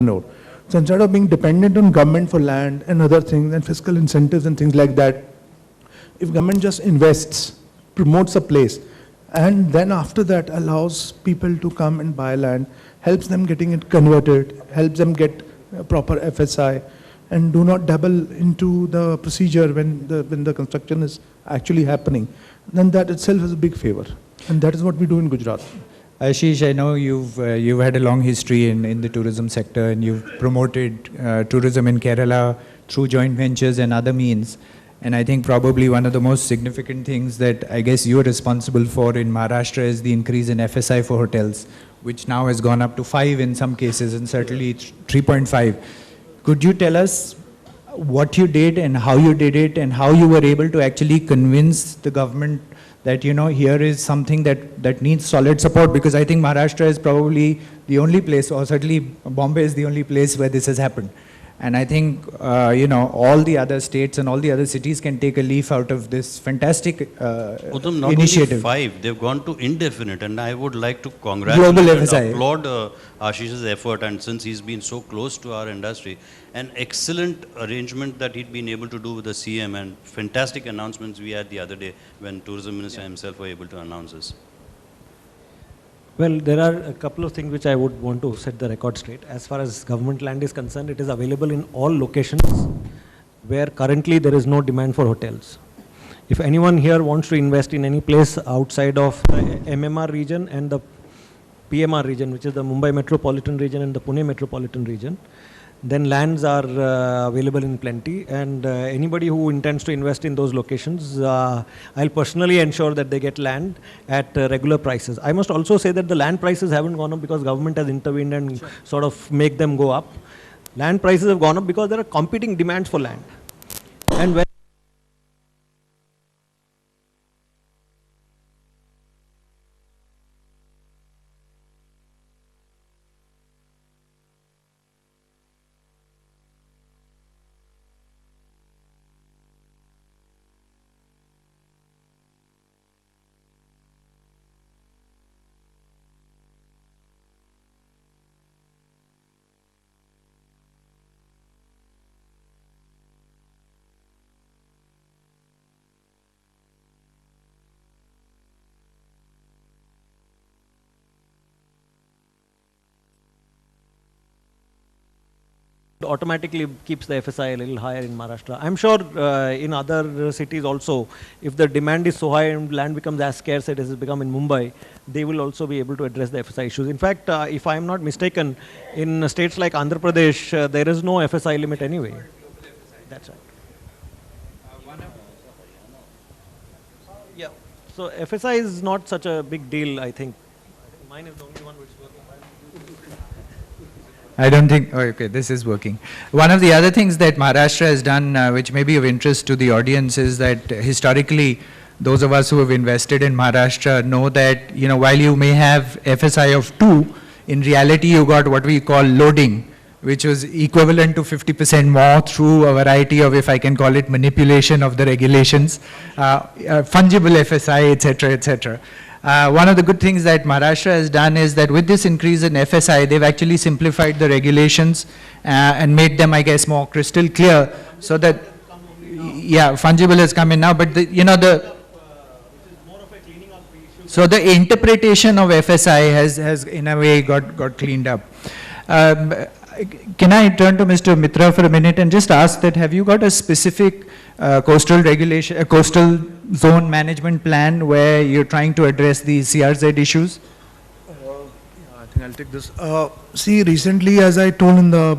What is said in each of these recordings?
node. So instead of being dependent on government for land and other things and fiscal incentives and things like that, if government just invests, promotes a place, and then after that allows people to come and buy land, helps them getting it converted, helps them get proper FSI, and do not dabble into the procedure when the construction is actually happening, then that itself is a big favor. And that is what we do in Gujarat. Ashish, I know you've had a long history in the tourism sector, and you've promoted tourism in Kerala through joint ventures and other means. And I think probably one of the most significant things that I guess you're responsible for in Maharashtra is the increase in FSI for hotels, which now has gone up to 5 in some cases, and certainly 3.5. Could you tell us what you did and how you did it, and how you were able to actually convince the government that, you know, here is something that needs solid support? Because I think Maharashtra is probably the only place, or certainly Bombay is the only place where this has happened. And I think, you know, all the other states and all the other cities can take a leaf out of this fantastic Uttam, not initiative. Only 5, they've gone to indefinite, and I would like to congratulate and applaud Ashish's effort, and since he's been so close to our industry, an excellent arrangement that he'd been able to do with the CM, and fantastic announcements we had the other day when Tourism Minister himself were able to announce this. Well, there are a couple of things which I would want to set the record straight. As far as government land is concerned, it is available in all locations where currently there is no demand for hotels. If anyone here wants to invest in any place outside of the MMR region and the PMR region, which is the Mumbai metropolitan region and the Pune metropolitan region, then lands are available in plenty, and anybody who intends to invest in those locations, I'll personally ensure that they get land at regular prices. I must also say that the land prices haven't gone up because government has intervened and sort of make them go up. Land prices have gone up because there are competing demands for land. And when automatically keeps the FSI a little higher in Maharashtra. I'm sure in other cities also, if the demand is so high and land becomes as scarce as it has become in Mumbai, they will also be able to address the FSI issues. In fact, if I'm not mistaken, in states like Andhra Pradesh, there is no FSI limit anyway. That's right. Yeah, so FSI is not such a big deal, I think. Mine is the only one which is working. I don't think, oh, okay, this is working. One of the other things that Maharashtra has done, which may be of interest to the audience, is that historically, those of us who have invested in Maharashtra know that, you know, while you may have FSI of 2, in reality you got what we call loading, which was equivalent to 50% more through a variety of, if I can call it, manipulation of the regulations, fungible FSI, etc., etc. One of the good things that Maharashtra has done is that with this increase in FSI, they've actually simplified the regulations and made them, I guess, more crystal clear, so that, yeah, fungible has come in now, but the, you know, so the interpretation of FSI has in a way got cleaned up. Can I turn to Mr. Mitra for a minute and just ask that, have you got a specific coastal regulation, coastal zone management plan where you're trying to address these CRZ issues? I think I'll take this. See, recently, as I told in the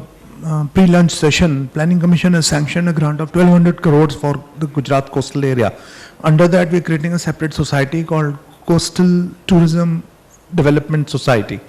pre-lunch session, Planning Commission has sanctioned a grant of 1200 crores for the Gujarat coastal area. Under that, we're creating a separate society called Coastal Tourism Development Society.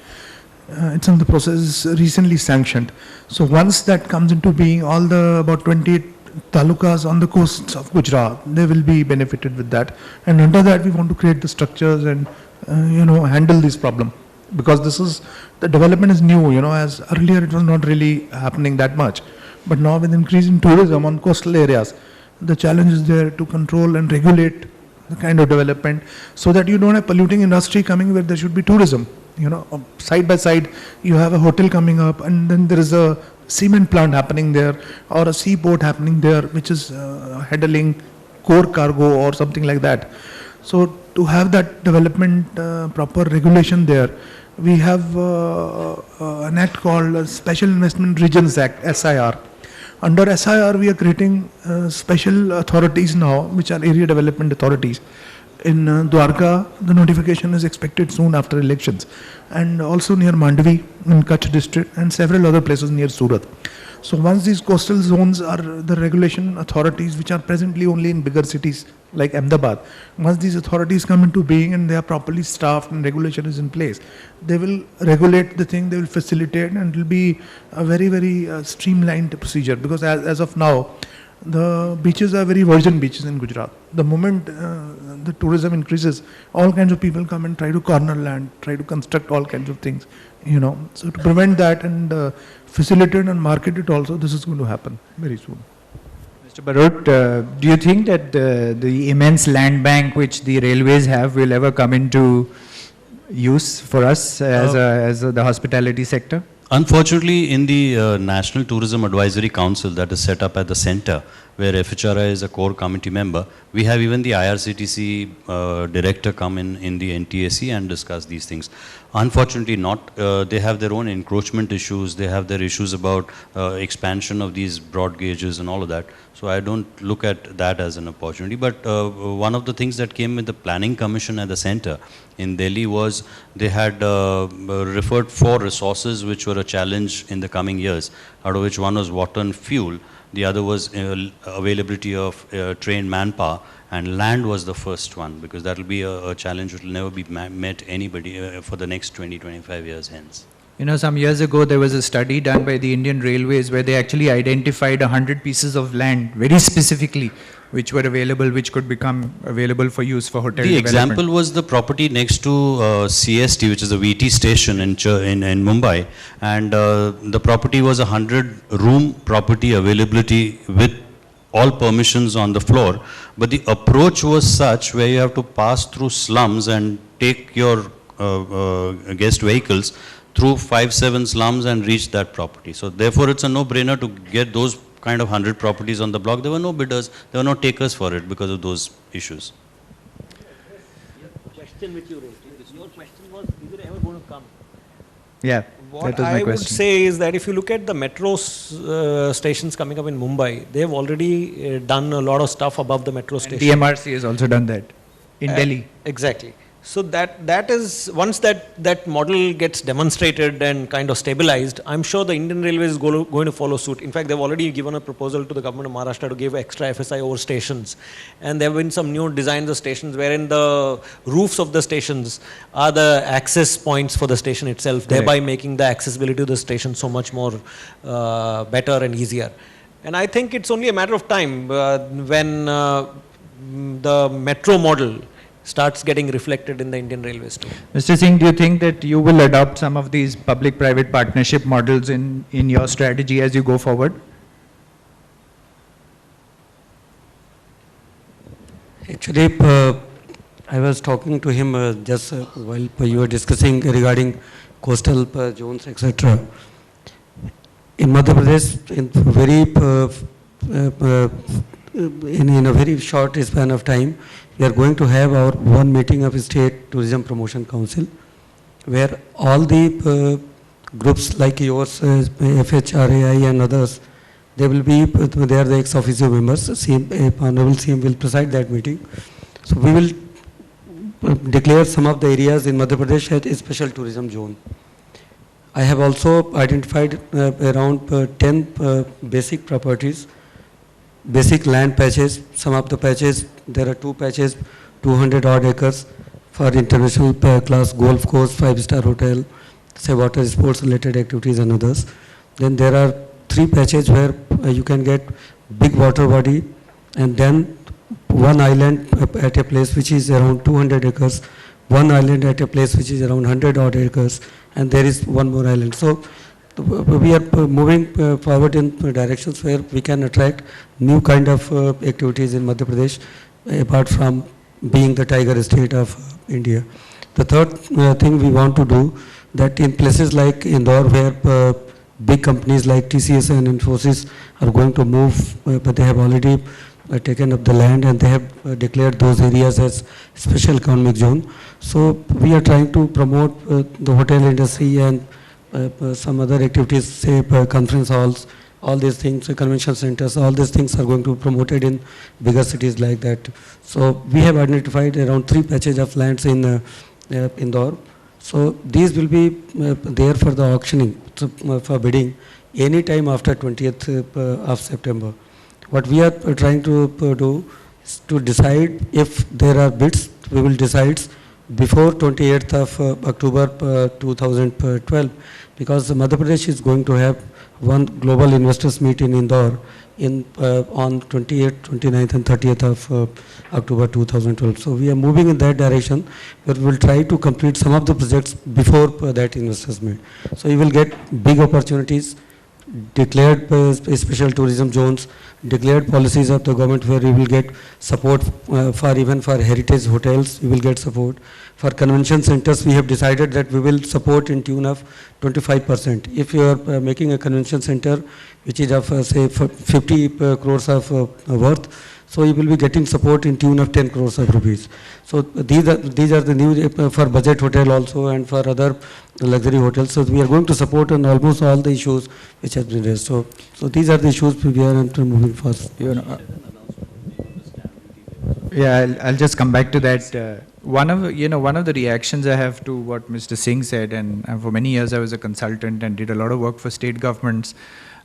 It's in the process, recently sanctioned. So once that comes into being, all the about 28 talukas on the coasts of Gujarat, they will be benefited with that. And under that, we want to create the structures and, you know, handle this problem. Because this is, the development is new, you know, as earlier it was not really happening that much. But now with increase in tourism on coastal areas, the challenge is there to control and regulate the kind of development so that you don't have polluting industry coming where there should be tourism. side by side, you have a hotel coming up, and then there is a cement plant happening there, or a seaport happening there, which is handling core cargo or something like that. So to have that development, proper regulation there, we have an act called Special Investment Regions Act, SIR. Under SIR, we are creating special authorities now, which are area development authorities. In Dwarka, the notification is expected soon after elections, and also near Mandvi in Kutch district, and several other places near Surat. So once these coastal zones are the regulation authorities, which are presently only in bigger cities like Ahmedabad, once these authorities come into being and they are properly staffed and regulation is in place, they will regulate the thing, they will facilitate, and it will be a very, very streamlined procedure, because as of now, the beaches are very virgin beaches in Gujarat. The moment the tourism increases, all kinds of people come and try to corner land, try to construct all kinds of things, So to prevent that and facilitate and market it also, this is going to happen very soon. Mr. Barot, do you think that the immense land bank which the railways have will ever come into use for us as the hospitality sector? Unfortunately, in the National Tourism Advisory Council that is set up at the center, where FHRAI is a core committee member, we have even the IRCTC director come in the NTAC and discuss these things. Unfortunately not. They have their own encroachment issues, they have their issues about expansion of these broad gauges and all of that. So I don't look at that as an opportunity. But one of the things that came with the Planning Commission at the center in Delhi was they had referred 4 resources which were a challenge in the coming years, out of which one was water and fuel, the other was availability of trained manpower, and land was the first one, because that will be a challenge which will never be met anybody for the next 20-25 years hence. Some years ago there was a study done by the Indian Railways where they actually identified 100 pieces of land very specifically which were available, which could become available for use for hotel development. The example was the property next to CST, which is a VT station in Mumbai, and the property was a 100-room property availability with all permissions on the floor, but the approach was such where you have to pass through slums and take your guest vehicles through 5-7 slums and reach that property. So therefore it's a no-brainer to get those kind of 100 properties on the block. There were no bidders, there were no takers for it because of those issues. The question which you raised, your question was, is it ever going to come? Yeah, what that was my I question. would say is that if you look at the metro stations coming up in Mumbai, they have already done a lot of stuff above the metro station. DMRC has also done that in Delhi. Exactly. So that is, once that model gets demonstrated and kind of stabilized, I'm sure the Indian Railways is going to follow suit. In fact, they've already given a proposal to the government of Maharashtra to give extra FSI over stations. And there have been some new designs of stations wherein the roofs of the stations are the access points for the station itself, thereby making the accessibility to the station so much more better and easier. And I think it's only a matter of time when the metro model starts getting reflected in the Indian Railways too. Mr. Singh, do you think that you will adopt some of these public-private partnership models in your strategy as you go forward? Actually, I was talking to him just while you were discussing regarding coastal zones, etc. In Madhya Pradesh, in a very short span of time, we are going to have our one meeting of State Tourism Promotion Council, where all the groups like yours, FHRAI and others, they will be, they are the ex-officio members. Honorable CM will preside that meeting. So we will declare some of the areas in Madhya Pradesh as a special tourism zone. I have also identified around 10 basic properties, basic land patches. Some of the patches, there are 2 patches, 200 odd acres for international class golf course, 5-star hotel, say water sports related activities and others. Then there are 3 patches where you can get big water body, and then 1 island at a place which is around 200 acres, 1 island at a place which is around 100 odd acres, and there is 1 more island. So we are moving forward in directions where we can attract new kind of activities in Madhya Pradesh, apart from being the tiger state of India. The third thing we want to do that in places like Indore, where big companies like TCS and Infosys are going to move, but they have already taken up the land and they have declared those areas as special economic zone. So we are trying to promote the hotel industry and some other activities, say conference halls, all these things, convention centers, all these things are going to be promoted in bigger cities like that. So we have identified around 3 patches of lands in Indore. So these will be there for the auctioning, for bidding, any time after 20th of September. What we are trying to do is to decide if there are bids, we will decide before 28th of October 2012, because Madhya Pradesh is going to have one global investors meet in Indore on 28th, 29th and 30th of October 2012. So we are moving in that direction, where we will try to complete some of the projects before that investors meet. So you will get big opportunities, declared special tourism zones, declared policies of the government, where you will get support for even for heritage hotels, you will get support. For convention centers, we have decided that we will support in tune of 25%. If you are making a convention center which is of say 50 crores of worth, so you will be getting support in tune of 10 crores of rupees. So these are the new for budget hotel also and for other luxury hotels. So we are going to support on almost all the issues which have been raised. So these are the issues we are moving fast. Yeah, I'll just come back to that. One of the reactions I have to what Mr. Singh said, and for many years I was a consultant and did a lot of work for state governments.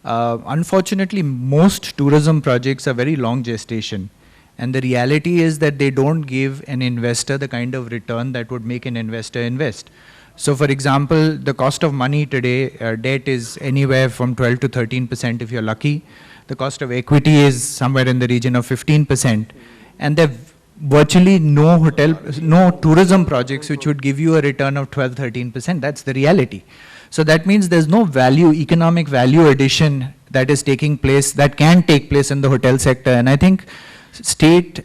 Unfortunately, most tourism projects are very long gestation, and the reality is that they don't give an investor the kind of return that would make an investor invest. So for example, the cost of money today, debt is anywhere from 12 to 13% if you're lucky. The cost of equity is somewhere in the region of 15%. And there are virtually no tourism projects which would give you a return of 12, 13%. That's the reality. So that means there's no value, economic value addition that is taking place, that can take place in the hotel sector. And I think state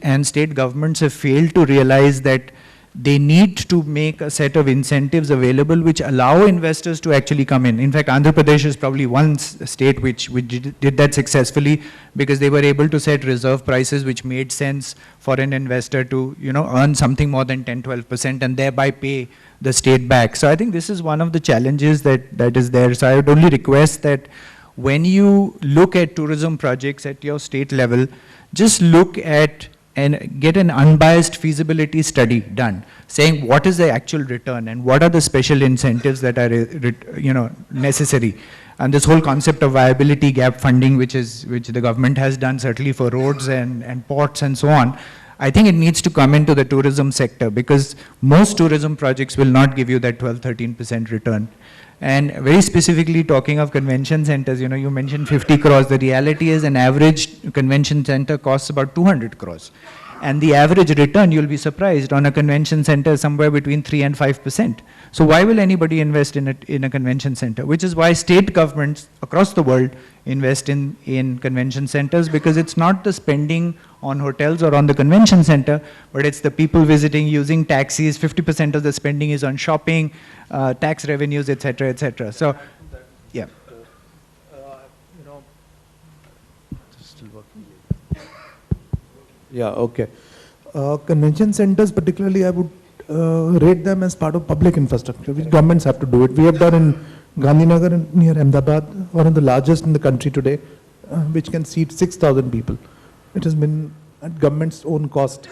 governments have failed to realize that they need to make a set of incentives available which allow investors to actually come in. In fact, Andhra Pradesh is probably one state which did that successfully, because they were able to set reserve prices which made sense for an investor to earn something more than 10, 12% and thereby pay the state back. So I think this is one of the challenges that is there. So I would only request that when you look at tourism projects at your state level, just look at and get an unbiased feasibility study done, saying what is the actual return and what are the special incentives that are necessary. And this whole concept of viability gap funding, which the government has done certainly for roads and ports and so on, I think it needs to come into the tourism sector, because most tourism projects will not give you that 12, 13% return. And very specifically talking of convention centers, you mentioned 50 crores. The reality is an average convention center costs about 200 crores. And the average return, you'll be surprised, on a convention center is somewhere between 3 and 5%. So why will anybody invest in a convention center? Which is why state governments across the world invest in convention centers, because it's not the spending on hotels or on the convention center, but it's the people visiting, using taxis. 50% of the spending is on shopping, tax revenues, etc., etc. So, yeah. Still working. Yeah, okay. Convention centers particularly, I would rate them as part of public infrastructure, which governments have to do it. We have done in Gandhinagar near Ahmedabad, one of the largest in the country today, which can seat 6,000 people. It has been at government's own cost.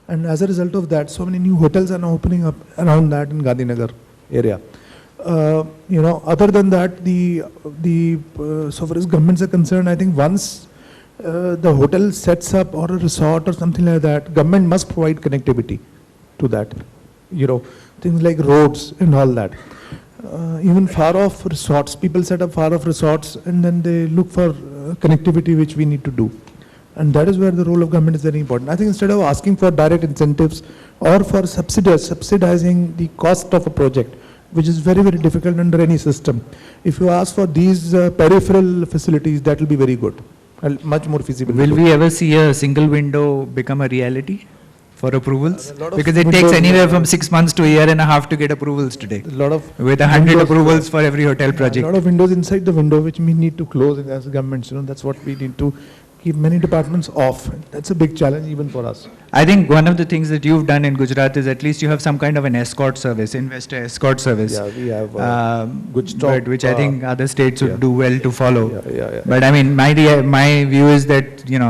And as a result of that, so many new hotels are now opening up around that in Gandhinagar area. Other than that, so far as governments are concerned, I think once the hotel sets up or a resort or something like that, government must provide connectivity to that. Things like roads and all that. Even far off resorts, people set up far off resorts and then they look for connectivity, which we need to do. And that is where the role of government is very important. I think instead of asking for direct incentives or for subsidizing the cost of a project, which is very, very difficult under any system, if you ask for these peripheral facilities, that will be very good, much more feasible. Will we ever see a single window become a reality? for approvals? A lot of Because it windows- takes anywhere from 6 months to a year and a half to get approvals today. A lot of With 100 windows- approvals for every hotel A project. lot of windows inside the window which we need to close as governments, that's what we need to keep many departments off. That's a big challenge even for us. I think one of the things that you've done in Gujarat is at least you have some kind of an escort service, investor escort service. Yeah, we have good but stock. which I think other states would yeah. do well to follow. Yeah. But I mean, my view is that,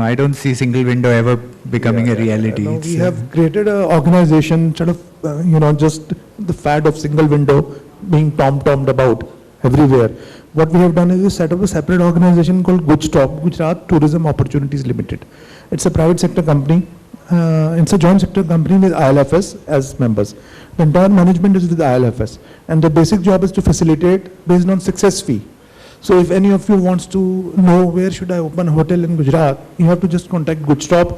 I don't see single window ever becoming a reality. No, It's, we have created an organization, sort of, just the fad of single window being tom-tommed about everywhere. What we have done is we set up a separate organization called Gujarat Tourism Opportunities Limited. It's a private sector company. It's a joint sector company with ILFS as members. The entire management is with ILFS. And the basic job is to facilitate based on success fee. So if any of you wants to know where should I open a hotel in Gujarat, you have to just contact Gujarat.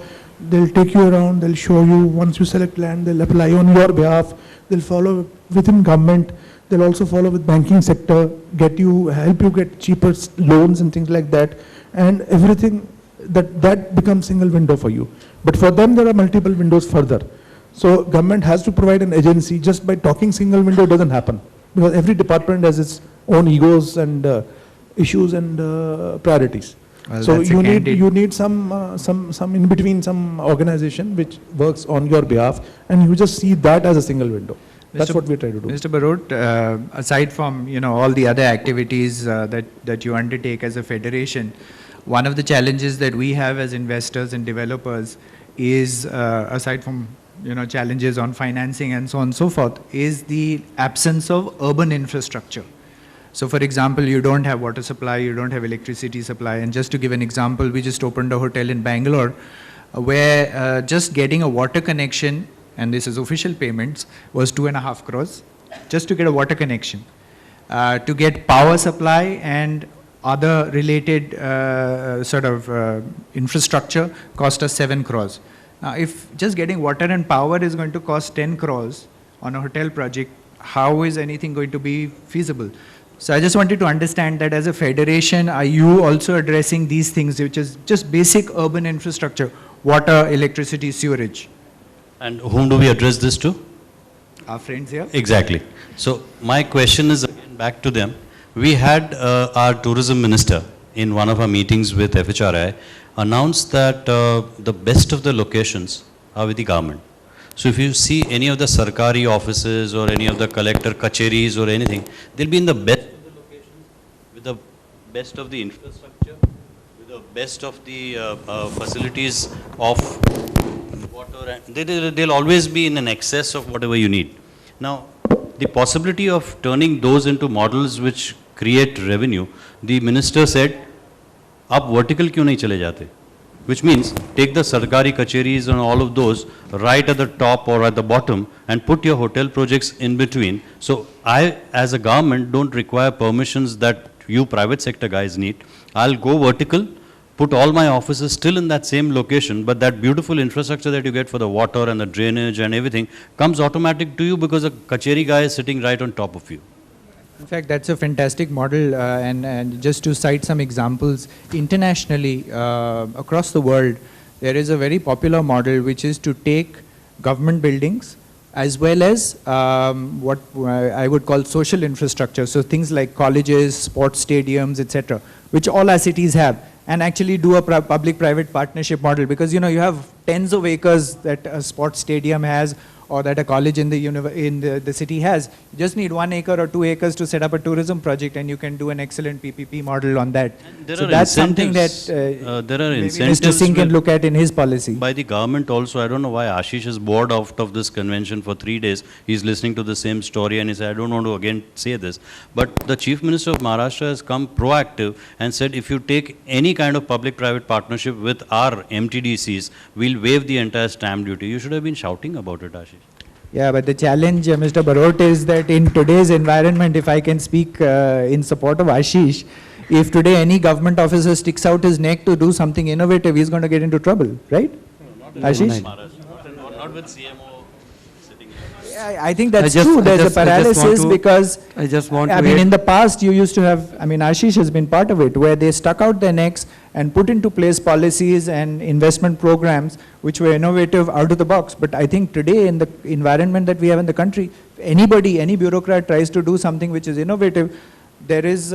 They'll take you around, they'll show you. Once you select land, they'll apply on your behalf. They'll follow within government. They'll also follow with banking sector, help you get cheaper loans and things like that. And everything that becomes single window for you. But for them, there are multiple windows further. So government has to provide an agency. Just by talking single window doesn't happen. Because every department has its own egos and issues and priorities. Well, so that's a you need some in between, some organization which works on your behalf, and you just see that as a single window. That's what we try to do. Mr. Barot, aside from all the other activities that you undertake as a federation, one of the challenges that we have as investors and developers is, aside from challenges on financing and so on and so forth, is the absence of urban infrastructure. So for example, you don't have water supply, you don't have electricity supply, and just to give an example, we just opened a hotel in Bangalore where just getting a water connection, and this is official payments, was 2.5 crores just to get a water connection. To get power supply and other related infrastructure cost us 7 crores. Now, if just getting water and power is going to cost 10 crores on a hotel project, how is anything going to be feasible? So I just wanted to understand that as a federation, are you also addressing these things, which is just basic urban infrastructure, water, electricity, sewerage? And whom do we address this to? Our friends here? Exactly. So my question is again back to them. We had our tourism minister in one of our meetings with FHRAI announce that the best of the locations are with the government. So if you see any of the Sarkari offices or any of the collector kacheris or anything, they'll be in the best of the locations, with the best of the infrastructure, with the best of the facilities of water. And they'll always be in an excess of whatever you need. Now, the possibility of turning those into models which create revenue, the minister said, "Aap vertical kyun nahi chale jate?" Which means take the Sarkari kacheris and all of those right at the top or at the bottom and put your hotel projects in between. So I, as a government, don't require permissions that you private sector guys need. I'll go vertical, put all my offices still in that same location, but that beautiful infrastructure that you get for the water and the drainage and everything comes automatic to you because a kacheri guy is sitting right on top of you. In fact, that's a fantastic model, and just to cite some examples, internationally, across the world, there is a very popular model which is to take government buildings as well as what I would call social infrastructure, so things like colleges, sports stadiums, etc., which all our cities have, and actually do a public-private partnership model, because you have tens of acres that a sports stadium has, or that a college in the city has. You just need 1 acre or 2 acres to set up a tourism project, and you can do an excellent PPP model on that. So that's something that there are maybe incentives Mr. Singh can look at in his policy. by the government also. I don't know why Ashish is bored out of this convention for 3 days. He's listening to the same story and he said, I don't want to again say this. But the Chief Minister of Maharashtra has come proactive and said, if you take any kind of public-private partnership with our MTDCs, we'll waive the entire stamp duty. You should have been shouting about it, Ashish. Yeah, but the challenge, Mr. Barot, is that in today's environment, if I can speak in support of Ashish, if today any government officer sticks out his neck to do something innovative, he's going to get into trouble, right? No, not Ashish? Not with CMO sitting here. I think that's true. There's a paralysis because I just want to I mean, in the past, you used to have, I mean, Ashish has been part of it, where they stuck out their necks and put into place policies and investment programs which were innovative out of the box. But I think today, in the environment that we have in the country, anybody, any bureaucrat tries to do something which is innovative, there is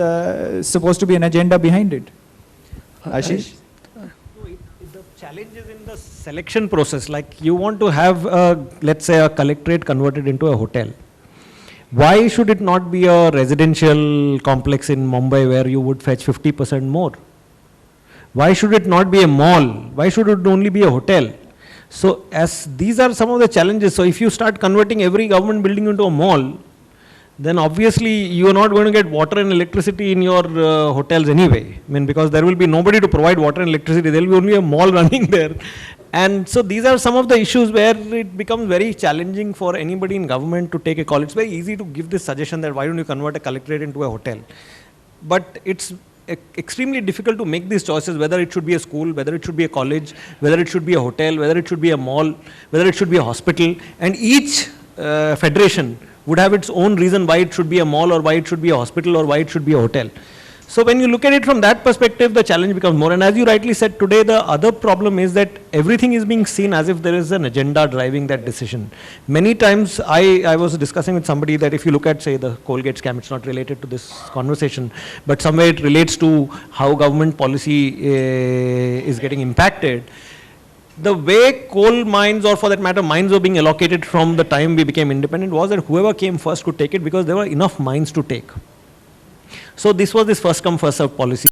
supposed to be an agenda behind it. Ashish? The challenge is in the selection process. Like you want to have, let's say, a collectorate converted into a hotel. Why should it not be a residential complex in Mumbai where you would fetch 50% more? Why should it not be a mall? Why should it only be a hotel? So as these are some of the challenges. So if you start converting every government building into a mall, then obviously you are not going to get water and electricity in your hotels anyway. I mean, because there will be nobody to provide water and electricity. There will be only a mall running there. And so these are some of the issues where it becomes very challenging for anybody in government to take a call. It's very easy to give this suggestion that why don't you convert a collectorate into a hotel? But it's extremely difficult to make these choices, whether it should be a school, whether it should be a college, whether it should be a hotel, whether it should be a mall, whether it should be a hospital. And each federation would have its own reason why it should be a mall or why it should be a hospital or why it should be a hotel. So when you look at it from that perspective, the challenge becomes more. And as you rightly said today, the other problem is that everything is being seen as if there is an agenda driving that decision. Many times I was discussing with somebody that if you look at, say, the Colgate scam, it's not related to this conversation, but somewhere it relates to how government policy is getting impacted. The way coal mines, or for that matter mines, were being allocated from the time we became independent was that whoever came first could take it because there were enough mines to take. So this was this first come first serve policy.